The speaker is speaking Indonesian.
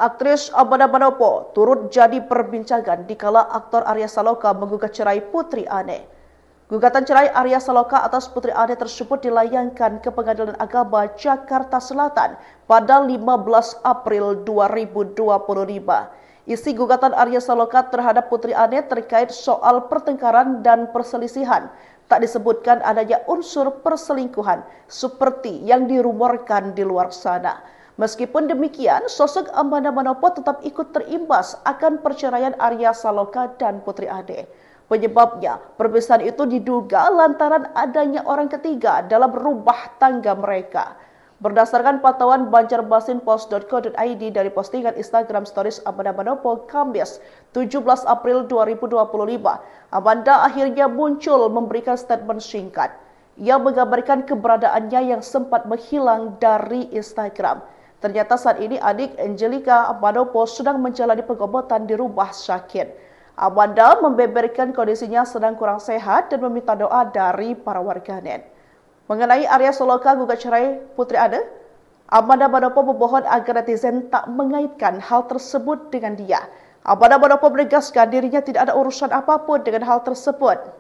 Aktris Amanda Manopo turut jadi perbincangan dikala aktor Arya Saloka menggugat cerai Putri Ane. Gugatan cerai Arya Saloka atas Putri Ane tersebut dilayangkan ke Pengadilan Agama Jakarta Selatan pada 15 April 2025. Isi gugatan Arya Saloka terhadap Putri Ane terkait soal pertengkaran dan perselisihan. Tak disebutkan adanya unsur perselingkuhan seperti yang dirumorkan di luar sana. Meskipun demikian, sosok Amanda Manopo tetap ikut terimbas akan perceraian Arya Saloka dan Putri Ane. Penyebabnya, perpisahan itu diduga lantaran adanya orang ketiga dalam rumah tangga mereka. Berdasarkan pantauan banjarmasinpost.co.id dari postingan Instagram Stories Amanda Manopo Kamis 17 April 2025, Amanda akhirnya muncul memberikan statement singkat. Ia menggambarkan keberadaannya yang sempat menghilang dari Instagram. Ternyata saat ini adik Angelica Manopo sedang menjalani pengobatan di rumah sakit. Amanda membeberkan kondisinya sedang kurang sehat dan meminta doa dari para warganet. Mengenai Arya Saloka gugat cerai Putri Ane, Amanda Manopo memohon agar netizen tak mengaitkan hal tersebut dengan dia. Amanda Manopo menegaskan dirinya tidak ada urusan apapun dengan hal tersebut.